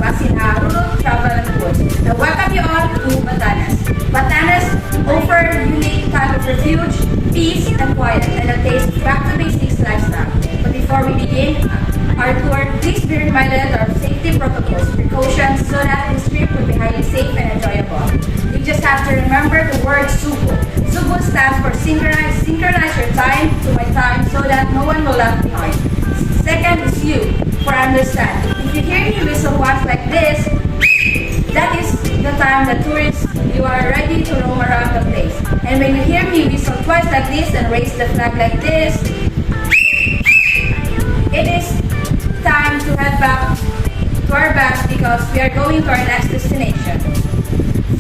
as in rural travel and food. I welcome you all to Batanes. Batanes offers unique type of refuge, peace, and quiet, and a taste of back to basics lifestyle. But before we begin our tour, please be reminded of safety protocols, precautions, so that this trip will be highly safe and enjoyable. You just have to remember the word SUBO. SUBO stands for synchronize your time to my time so that no one will left behind. Second is you, for understand. If you hear me whistle once like this, that is the time that tourists, you are ready to roam around the place. And when you hear me whistle twice like this and raise the flag like this, it is time to head back to our bus because we are going to our next destination.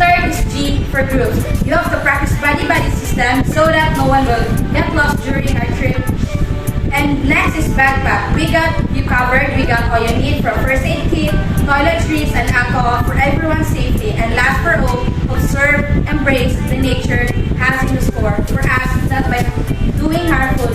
Third is G for groups. You have to practice body-body system so that no one will get lost during our trip. And next is backpack. We got you covered. We got all you need from first aid kit, toiletries, and alcohol for everyone's safety. And last for all, observe, embrace the nature has in the store for us, not by doing harmful,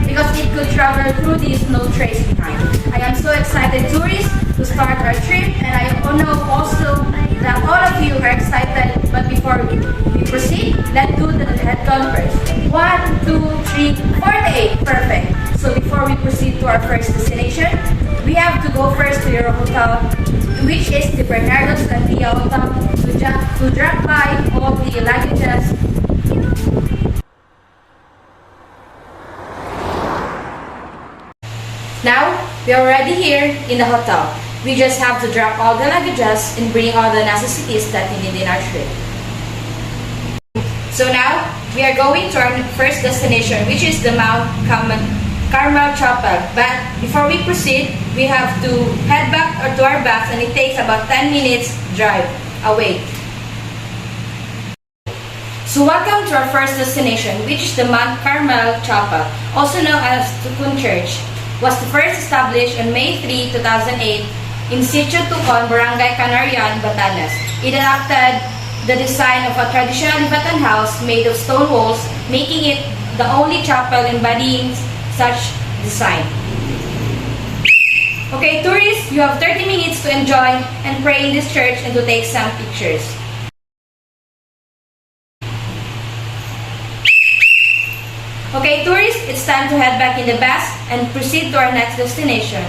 because it could travel through these no trace behind. I am so excited, tourists, to start our trip, and I know also that all of you are excited. But before we proceed, let's do the head count first. 1, 2, 3, 48. Perfect. So before we proceed to our first destination, we have to go first to your hotel, which is the Bernardo's Landia Hotel, to drop by all the luggages. Now, we are already here in the hotel. We just have to drop all the luggages and bring all the necessities that we need in our trip. So now, we are going to our first destination, which is the Mount Carmel Chapel. But before we proceed, we have to head back to our bus, and it takes about 10 minutes drive away. So welcome to our first destination, which is the Mount Carmel Chapel, also known as Tukun Church. Was first established on May 3, 2008 in Sitio Tukon, Barangay Canarian, Batanes. It adopted the design of a traditional Tibetan house made of stone walls, making it the only chapel embodying such design. Okay, tourists, you have 30 minutes to enjoy and pray in this church and to take some pictures. Okay, tourists, it's time to head back in the bus and proceed to our next destination.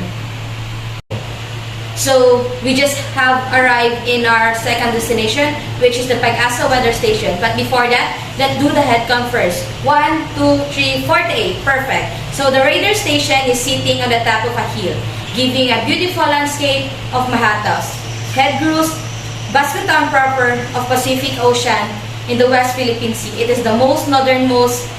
So, we just have arrived in our second destination, which is the Pag-asa weather station. But before that, let's do the head count first. 1, 2, 3, 48. Perfect. So, the radar station is sitting on the top of a hill, giving a beautiful landscape of Mahatas, Head Cruise, basket town proper of Pacific Ocean in the West Philippine Sea. It is the northernmost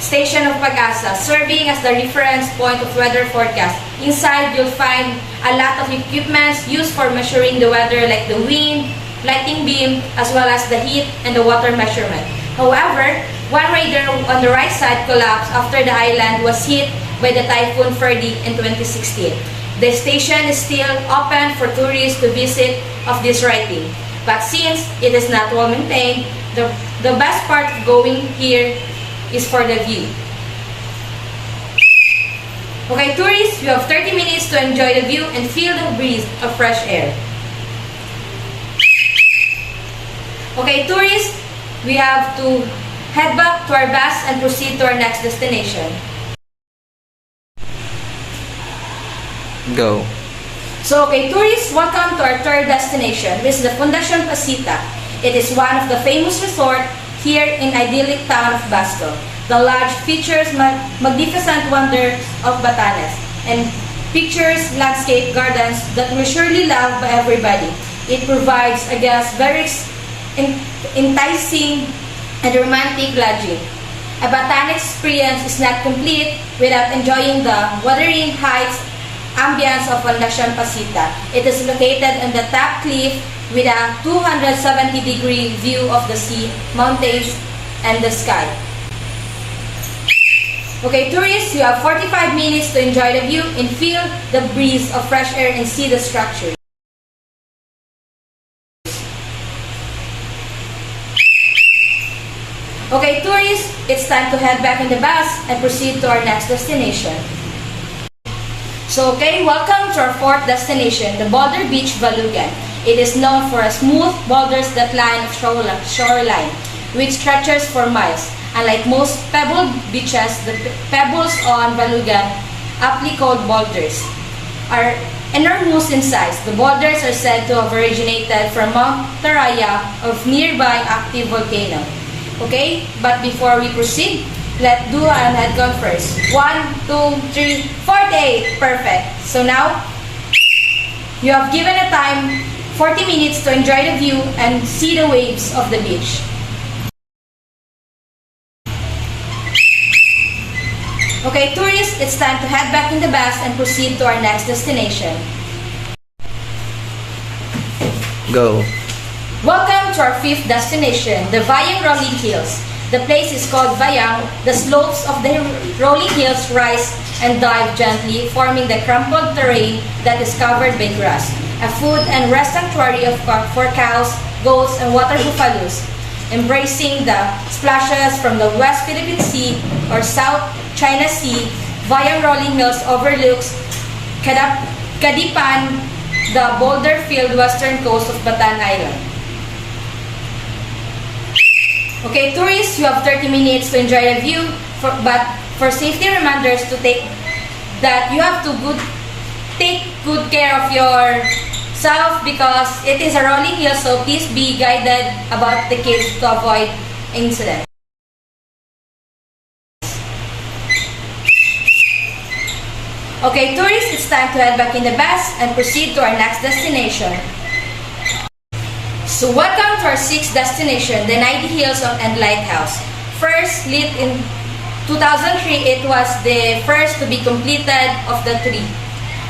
station of Pag-asa, serving as the reference point of weather forecast. Inside, you'll find a lot of equipments used for measuring the weather, like the wind, lighting beam, as well as the heat and the water measurement. However, one radar on the right side collapsed after the island was hit by the Typhoon Ferdy in 2016. The station is still open for tourists to visit of this writing. But since it is not well maintained, the best part of going here is for the view. Okay, tourists, you have 30 minutes to enjoy the view and feel the breeze of fresh air. Okay, tourists, we have to head back to our bus and proceed to our next destination. Go. So, okay, tourists, welcome to our third destination, which is the Fundación Pasita. It is one of the famous resorts here in idyllic town of Basco. The lodge features magnificent wonders of Batanes and pictures landscape gardens that will surely loved by everybody. It provides a guest very enticing and romantic lodging. A Batanes experience is not complete without enjoying the Wuthering Heights ambience of Fundación Pasita. It is located on the top cliff with a 270-degree view of the sea, mountains, and the sky. Okay, tourists, you have 45 minutes to enjoy the view and feel the breeze of fresh air and see the structure. Okay, tourists, it's time to head back in the bus and proceed to our next destination. So, okay, welcome to our fourth destination, the Boulder Beach, Valugan. It is known for a smooth boulders that line of shoreline, which stretches for miles. Unlike most pebble beaches, the pebbles on Valugan, aptly called boulders, are enormous in size. The boulders are said to have originated from Mount Taraya of nearby active volcano. Okay, but before we proceed, let's do an head count first. 1, 2, 3, 48. Perfect. So now, you have given a time 40 minutes to enjoy the view and see the waves of the beach. Okay, tourists, it's time to head back in the bus and proceed to our next destination. Go. Welcome to our fifth destination, the Vayang Rolling Hills. The place is called Vayang. The slopes of the rolling hills rise and dive gently, forming the crumpled terrain that is covered by grass. A food and rest sanctuary for cows, goats, and water buffaloes. Embracing the splashes from the West Philippine Sea or South China Sea, Vayang Rolling Hills overlooks Kadipan, the boulder-filled western coast of Batanes Island. Okay, tourists, you have 30 minutes to enjoy the view, but for safety reminders to take that you have to take good care of yourself because it is a rolling hill, so please be guided about the kids to avoid incidents. Okay, tourists, it's time to head back in the bus and proceed to our next destination. So welcome to our sixth destination, the 90 Hills and Lighthouse. First lit in 2003, it was the first to be completed of the three.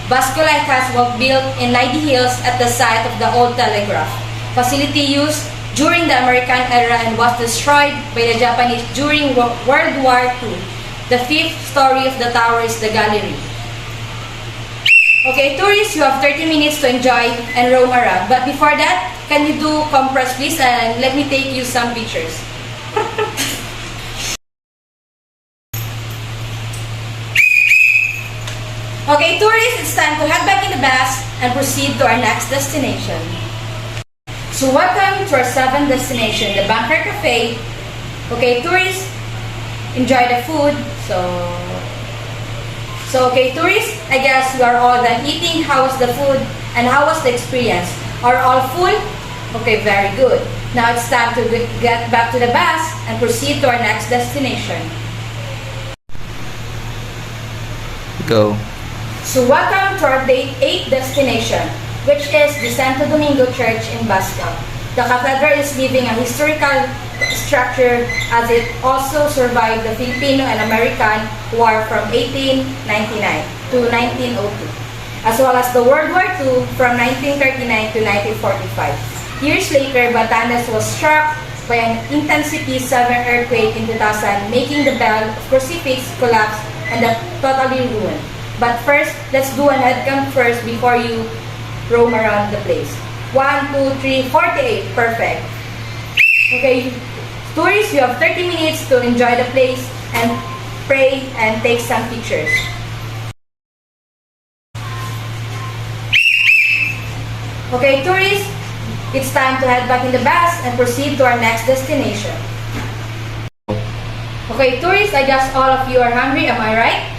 Basco Lighthouse was built in 90 Hills at the site of the old telegraph facility used during the American era and was destroyed by the Japanese during World War II. The fifth story of the tower is the gallery. Okay, tourists, you have 30 minutes to enjoy and roam around. But before that, can you do compress please and let me take you some pictures. Okay, tourists, it's time to head back in the bus and proceed to our next destination. So welcome to our seventh destination, the Bunker Cafe. Okay, tourists, enjoy the food. So okay, tourists, I guess we are all done eating. How was the food and how was the experience? Are all full? Okay, very good. Now it's time to get back to the bus and proceed to our next destination. Go. So welcome to our day 8 destination, which is the Santo Domingo Church in Basco. The cathedral is living a historical structure as it also survived the Filipino and American War from 1899 to 1902, as well as the World War II from 1939 to 1945. Years later, Batanes was struck by an intensity 7 earthquake in 2000, making the bell of crucifix collapse and totally ruined. But first, let's do an head count first before you roam around the place. 1, 2, 3, 48. Perfect. Okay, tourists, you have 30 minutes to enjoy the place and pray and take some pictures. Okay, tourists, it's time to head back in the bus and proceed to our next destination. Okay, tourists, I guess all of you are hungry, am I right?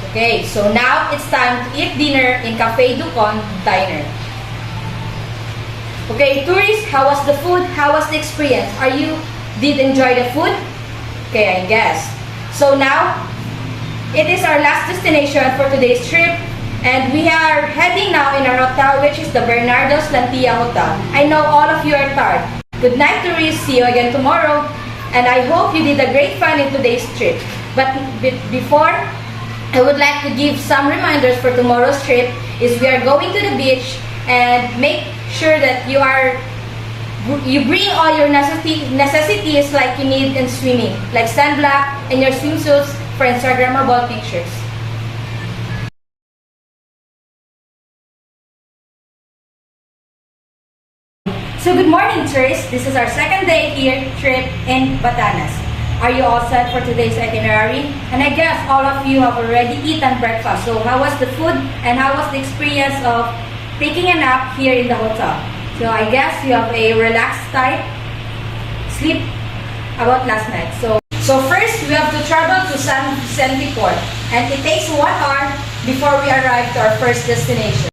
Okay, so now it's time to eat dinner in Cafe Ducon Diner. Okay, tourists, how was the food? How was the experience? Did enjoy the food? Okay, I guess. So now, it is our last destination for today's trip, and we are heading now in our hotel, which is the Bernardo's Lantilla Hotel. I know all of you are tired. Good night, tourists. See you again tomorrow. And I hope you did a great fun in today's trip. But before, I would like to give some reminders for tomorrow's trip. Is we are going to the beach, and make sure that you bring all your necessities like you need in swimming, like sunblock and your swimsuits for Instagrammable pictures. So good morning, tourists. This is our second day here trip in Batanes. Are you all set for today's itinerary? And I guess all of you have already eaten breakfast. So how was the food and how was the experience of taking a nap here in the hotel? So I guess you have a relaxed type sleep about last night. So first we have to travel to San Vicente Port, and it takes 1 hour before we arrive to our first destination.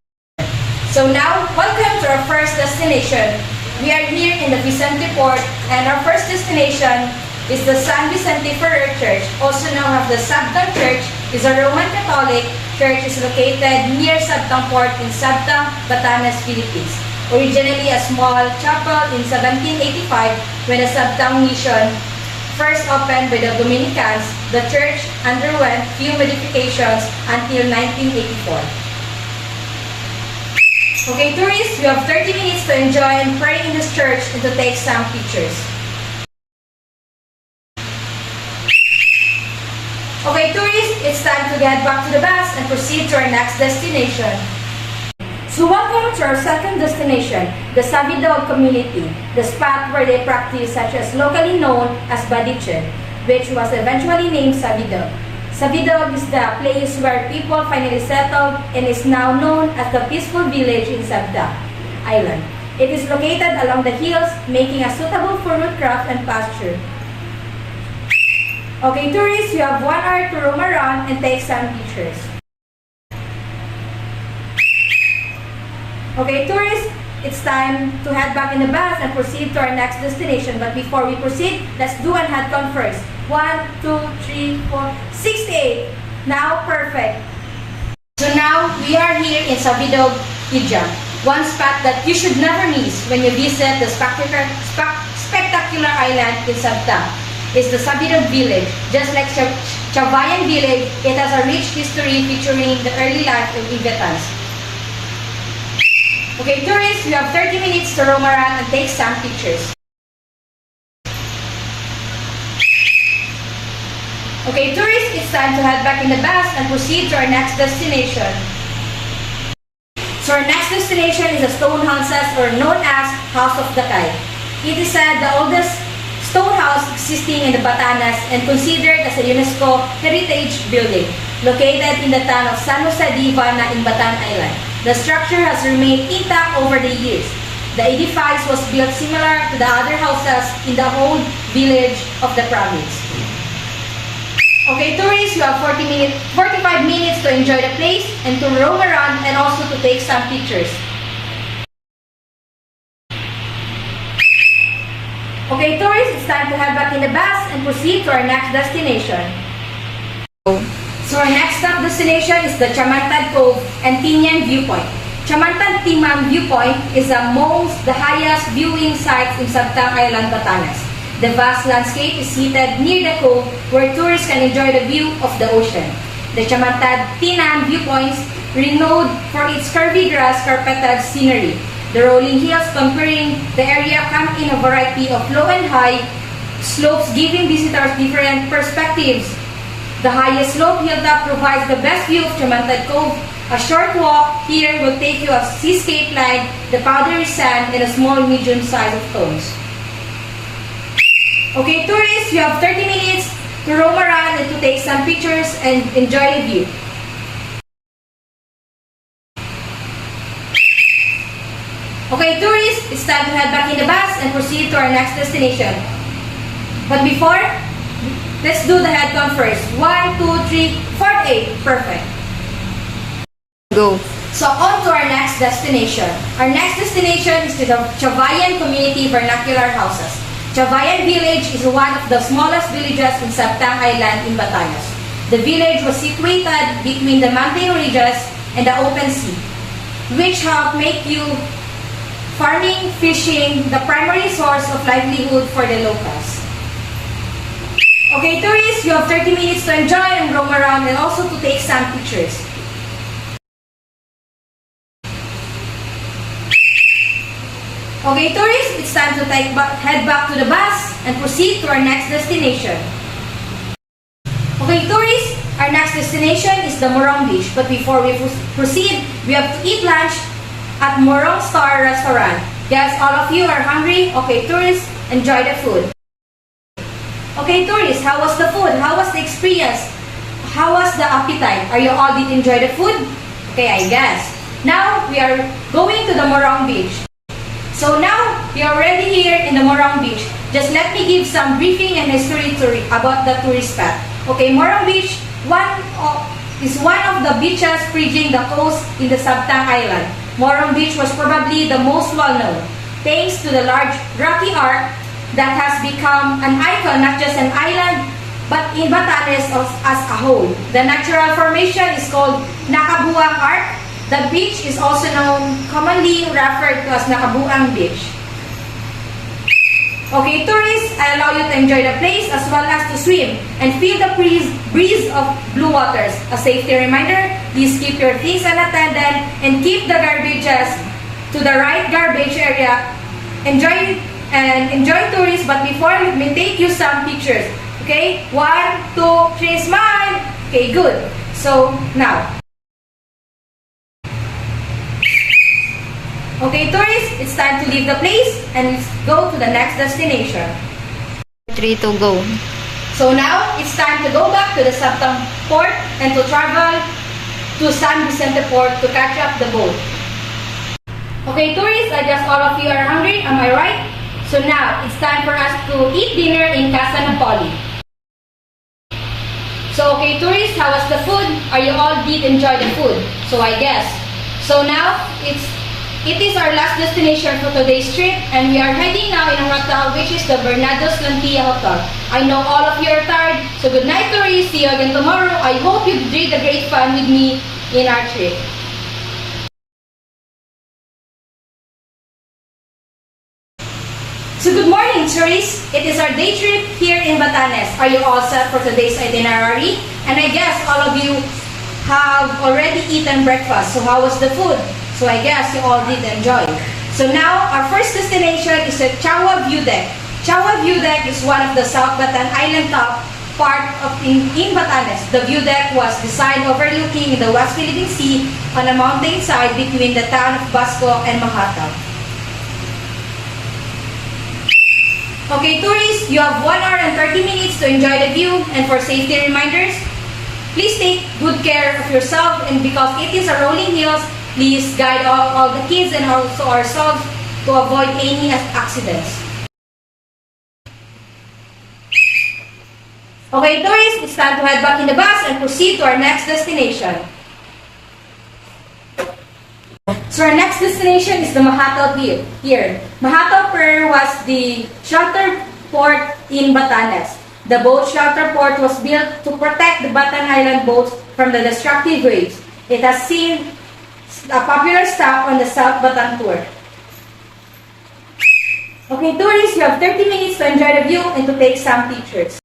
So now, welcome to our first destination. We are here in the Vicente Port, and our first destination is the San Vicente Ferrer Church, also known as the Sabtang Church. Is a Roman Catholic church. Is located near Sabtang Port in Sabtang, Batanes, Philippines. Originally a small chapel in 1785 when the Sabtang Mission first opened by the Dominicans, the church underwent few modifications until 1984. Okay, tourists, you have 30 minutes to enjoy and pray in this church and to take some pictures. Okay, tourists, it's time to get back to the bus and proceed to our next destination. So welcome to our second destination, the Sabidog community, the spot where they practice such as locally known as Badiche, which was eventually named Sabidog. Sabidog is the place where people finally settled and is now known as the peaceful village in Sabda Island. It is located along the hills, making it suitable for rootcraft and pasture. Okay, tourists, you have 1 hour to roam around and take some pictures. Okay, tourists, it's time to head back in the bus and proceed to our next destination. But before we proceed, let's do an head count first. 1, 2, 3, 4, 68. Now, perfect. So now, we are here in Sabidog, Ijam. One spot that you should never miss when you visit the spectacular island in Sabta is the Sabidog village. Just like Chavayan village, it has a rich history featuring the early life of Batanes. Okay, tourists, you have 30 minutes to roam around and take some pictures. Okay, tourists, it's time to head back in the bus and proceed to our next destination. So our next destination is the stone houses, or known as House of the Kai. It is said the oldest stone house existing in the Batanes and considered as a UNESCO heritage building, located in the town of San Jose de Ivana in Batan Island. The structure has remained intact over the years. The edifice was built similar to the other houses in the whole village of the province. Okay, tourists, you have 45 minutes to enjoy the place and to roam around and also to take some pictures. Okay, tourists, it's time to head back in the bus and proceed to our next destination. So our next stop destination is the Chamantad Cove and Tinian Viewpoint. Chamantad Timang Viewpoint is amongst the highest viewing sites in Sabtang Island, Batanes. The vast landscape is seated near the cove where tourists can enjoy the view of the ocean. The Chamantad Tinan Viewpoints, renowned for its curvy grass carpeted scenery. The rolling hills conquering the area come in a variety of low and high slopes, giving visitors different perspectives. The highest slope hilltop provides the best view of Chamantad Cove. A short walk here will take you a seascape line, the powdery sand, and a small medium size of stones. Okay, tourists, you have 30 minutes to roam around and to take some pictures and enjoy the view. Okay, tourists, it's time to head back in the bus and proceed to our next destination. But before, let's do the head count first. 1, 2, 3, 48. Perfect. Go. So on to our next destination. Our next destination is the Chavayan Community Vernacular Houses. Chavayan Village is one of the smallest villages in Sabtang Island in Batanes. The village was situated between the mountain ridges and the open sea, which helped make farming, fishing, the primary source of livelihood for the locals. Okay, tourists, you have 30 minutes to enjoy and roam around and also to take some pictures. Okay, tourists, it's time to head back to the bus and proceed to our next destination. Okay, tourists, our next destination is the Morong Beach. But before we proceed, we have to eat lunch at Morong Star Restaurant. Yes, all of you are hungry? Okay, tourists, enjoy the food. Okay, tourists, how was the food? How was the experience? How was the appetite? Are you all did enjoy the food? Okay, I guess. Now, we are going to the Morong Beach. So now, we are already here in the Morong Beach. Just let me give some briefing and history about the tourist spot. Okay, Morong Beach is one of the beaches fringing the coast in the Sabtang Island. Morong Beach was probably the most well-known, thanks to the large rocky arc that has become an icon, not just an island, but in Batanes as a whole. The natural formation is called Nakabuang Arc. The beach is also commonly referred to as Nakabuang Beach. Okay, tourists, I allow you to enjoy the place as well as to swim and feel the breeze of blue waters. A safety reminder, please keep your things unattended and keep the garbages to the right garbage area. Enjoy tourists, but before, let me take you some pictures. Okay, 1, 2, 3, smile. Okay, good. So, now. Okay, tourists, it's time to leave the place and let's go to the next destination. 3 to go. So now, it's time to go back to the Sabtang port and to travel to San Vicente port to catch up the boat. Okay, tourists, I guess all of you are hungry, am I right? So now, it's time for us to eat dinner in Casa Napoli. So okay, tourists, how was the food? Are you all did enjoy the food? So I guess. So now, it is our last destination for today's trip, and we are heading now in a hotel which is the Bernados Lantilla Hotel. I know all of you are tired, so good night tourists, see you again tomorrow. I hope you did a great fun with me in our trip. So good morning tourists, it is our day trip here in Batanes. Are you all set for today's itinerary? And I guess all of you have already eaten breakfast, so how was the food? So I guess you all did enjoy. So now, our first destination is the Chawa View Deck. Chawa View Deck is one of the South Batan Island top part in Batanes. The view deck was designed overlooking the West Philippine Sea on a mountainside between the town of Basco and Makata. Okay, tourists, you have 1 hour and 30 minutes to enjoy the view, and for safety reminders, please take good care of yourself, and because it is a rolling hills, please guide all the kids and also ourselves to avoid any accidents. Okay, tourists, it's time to head back in the bus and proceed to our next destination. So our next destination is the Mahato here. Mahato Pier was the shelter port in Batanes. The boat shelter port was built to protect the Batan Island boats from the destructive waves. It has seen a popular stop on the South Batan tour. Okay, tourists, you have 30 minutes to enjoy the view and to take some pictures.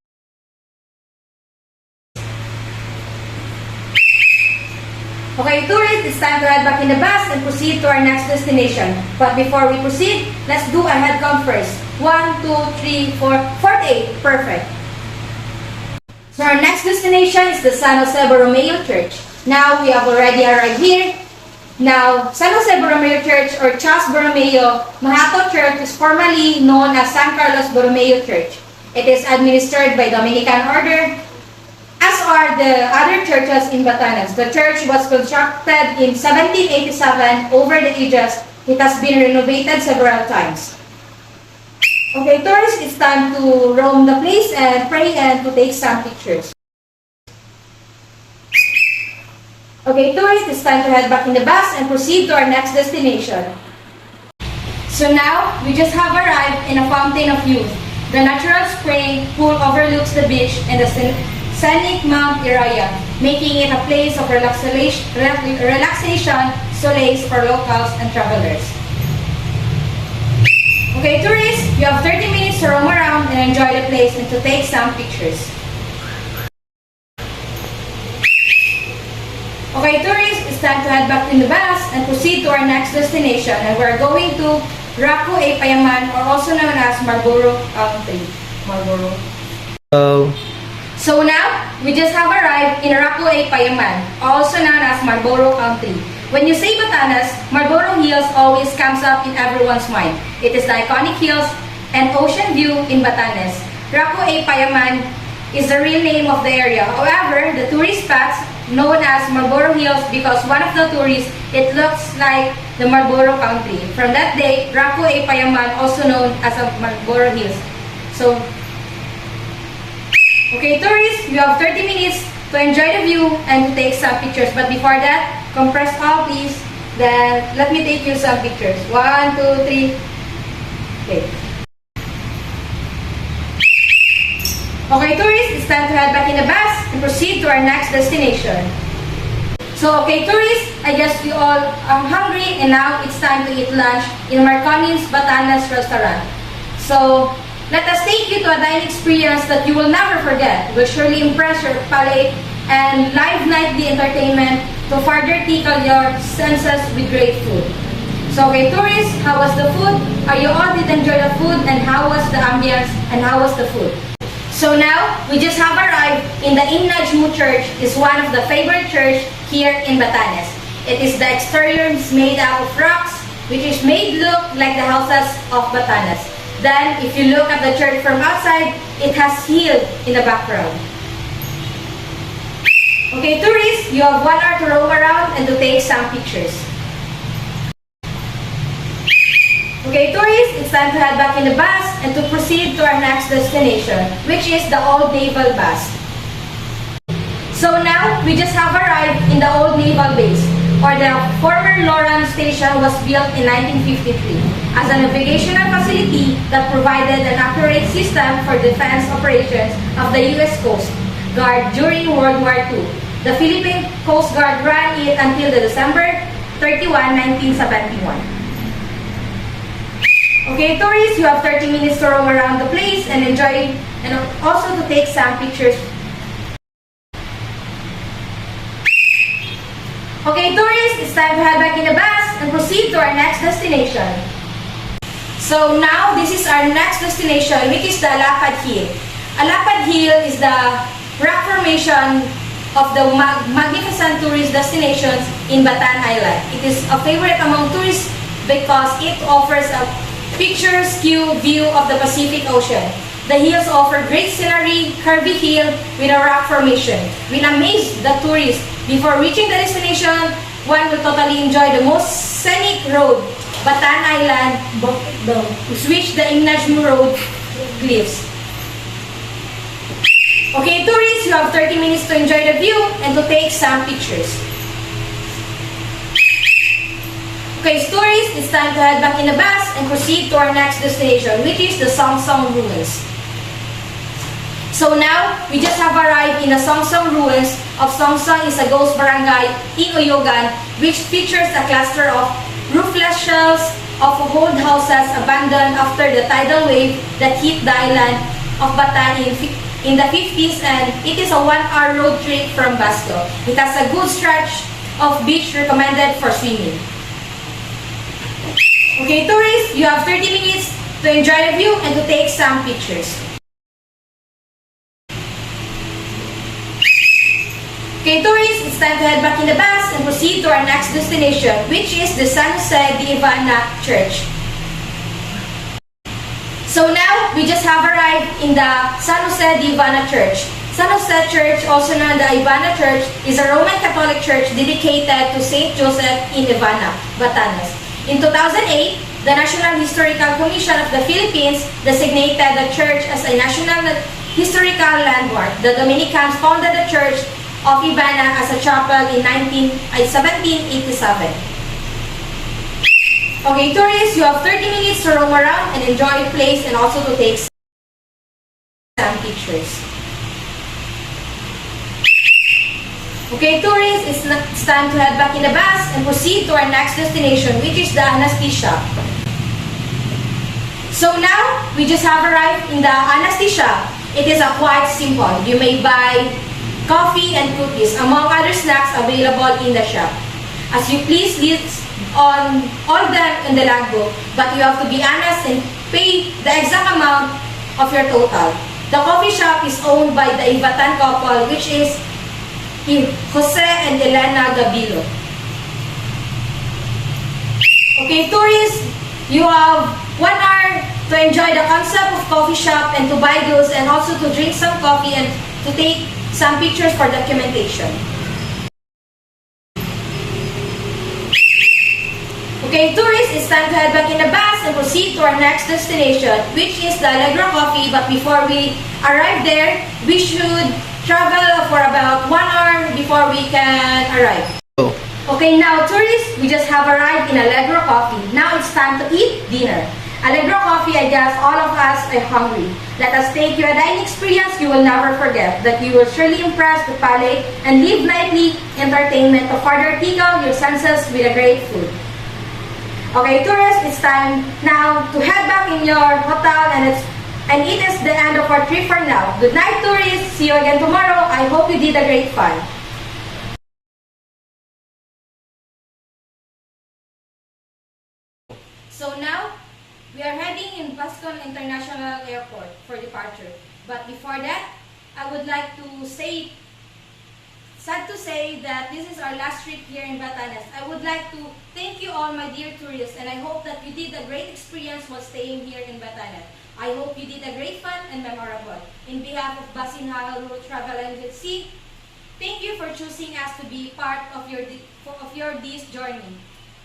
Okay, tourists, it's time to head back in the bus and proceed to our next destination. But before we proceed, let's do a head count first. 1, 2, 3, 4, 48. Perfect. So our next destination is the San Jose Borromeo Church. Now, we have already arrived here. Now, San Jose Borromeo Church or Charles Borromeo Mahato Church is formerly known as San Carlos Borromeo Church. It is administered by Dominican order, as are the other churches in Batanes. The church was constructed in 1787. Over the ages, it has been renovated several times. Okay, tourists, it's time to roam the place and pray and to take some pictures. Okay, tourists, it's time to head back in the bus and proceed to our next destination. So now, we just have arrived in a fountain of youth. The natural spring pool overlooks the beach and the scenic Mount Iraya, making it a place of relaxation, solace for locals and travelers. Okay, tourists, you have 30 minutes to roam around and enjoy the place and to take some pictures. Okay, tourists, it's time to head back in the bus and proceed to our next destination, and we're going to Raku A. Payaman, or also known as Marlboro County. Marlboro. Hello. So now, we just have arrived in Raku A. Payaman, also known as Marlboro County. When you say Batanes, Marlboro Hills always comes up in everyone's mind. It is the iconic hills and ocean view in Batanes. Raku A. Payaman is the real name of the area. However, the tourist spots known as Marlboro Hills because one of the tourists, it looks like the Marlboro Country. From that day, Raku A. Payaman, also known as a Marlboro Hills. So, okay, tourists, you have 30 minutes to enjoy the view and to take some pictures. But before that, compress all please. Then, let me take you some pictures. 1, 2, 3. Okay. Okay, tourists, it's time to head back in the bus and proceed to our next destination. So, okay, tourists, I guess we all are hungry and now it's time to eat lunch in Marconin's Batanes restaurant. So, let us take you to a dining experience that you will never forget. It will surely impress your palate and live nightly entertainment to further tickle your senses with great food. So, okay, tourists, how was the food? Are you all did enjoy the food and how was the ambience and how was the food? So now, we just have arrived in the Imnajmu Church. It's one of the favorite church here in Batanes. It is the exterior is made out of rocks, which is made look like the houses of Batanes. Then, if you look at the church from outside, it has hill in the background. Okay, tourists, you have 1 hour to roam around and to take some pictures. Okay, tourists, it's time to head back in the bus and to proceed to our next destination, which is the Old Naval Base. So now, we just have arrived in the Old Naval Base, or the former Loran Station was built in 1953 as a navigational facility that provided an accurate system for defense operations of the U.S. Coast Guard during World War II. The Philippine Coast Guard ran it until the December 31, 1971. Okay, tourists, you have 30 minutes to roam around the place and enjoy, and also to take some pictures. Okay, tourists, it's time to head back in the bus and proceed to our next destination. So now, this is our next destination, which is the Alapad Hill. Alapad Hill is the rock formation of the magnificent tourist destinations in Batan Island. It is a favorite among tourists because it offers a picturesque view of the Pacific Ocean. The hills offer great scenery, curvy hill with a rock formation. Will amaze the tourists. Before reaching the destination, one will totally enjoy the most scenic road, Batan Island, which the Imnajmu Road cliffs. Okay, tourists, you have 30 minutes to enjoy the view and to take some pictures. Okay, tourists, it's time to head back in the bus and proceed to our next destination, which is the Songsong Ruins. So now, we just have arrived in the Songsong Ruins of Songsong is a ghost barangay in Uyogan, which features a cluster of roofless shells of old houses abandoned after the tidal wave that hit the island of Batan in the 50s, and it is a 1-hour road trip from Basco. It has a good stretch of beach recommended for swimming. Okay, tourists, you have 30 minutes to enjoy the view and to take some pictures. Okay, tourists, it's time to head back in the bus and proceed to our next destination, which is the San Jose de Ivana Church. So now, we just have arrived in the San Jose de Ivana Church. San Jose Church, also known as the Ivana Church, is a Roman Catholic church dedicated to Saint Joseph in Ivana, Batanes. In 2008, the National Historical Commission of the Philippines designated the church as a National Historical Landmark. The Dominicans founded the Church of Ivana as a chapel in 1787. Okay, tourists, you have 30 minutes to roam around and enjoy the place and also to take some pictures. Okay, tourists, it's time to head back in the bus and proceed to our next destination, which is the anesthesia. So now, we just have arrived in the anesthesia. It is quite simple. You may buy coffee and cookies, among other snacks available in the shop. As you please list on all them in the logbook, but you have to be honest and pay the exact amount of your total. The coffee shop is owned by the Ivatan couple, which is Jose and Elena Gabilo. Okay, tourists, you have 1 hour to enjoy the concept of coffee shop and to buy goods and also to drink some coffee and to take some pictures for documentation. Okay, tourists, it's time to head back in the bus and proceed to our next destination, which is the Allegra Coffee. But before we arrive there, we should travel for about 1 hour before we can arrive. Go. Okay, now tourists, we just have arrived in Allegra Coffee. Now it's time to eat dinner. Allegra Coffee, I guess all of us are hungry. Let us take you a dining experience you will never forget, that you will surely impress the palate and live lively entertainment to further tickle your senses with a great food. Okay, tourists, it's time now to head back in your hotel and it is the end of our trip for now. Good night, tourists. See you again tomorrow. I hope you did a great fun. So now, we are heading in Pascon International Airport for departure. But before that, I would like to say, sad to say that this is our last trip here in Batanes. I would like to thank you all, my dear tourists, and I hope that you did a great experience while staying here in Batanes. I hope you did a great fun and memorable. In behalf of Basinghal Road Travel Agency, thank you for choosing us to be part of your this journey.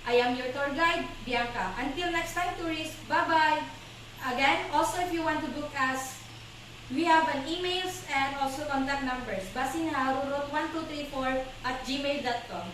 I am your tour guide, Bianca. Until next time, tourists, bye-bye. Again, also if you want to book us, we have an emails and also contact numbers, basinghal1234@gmail.com.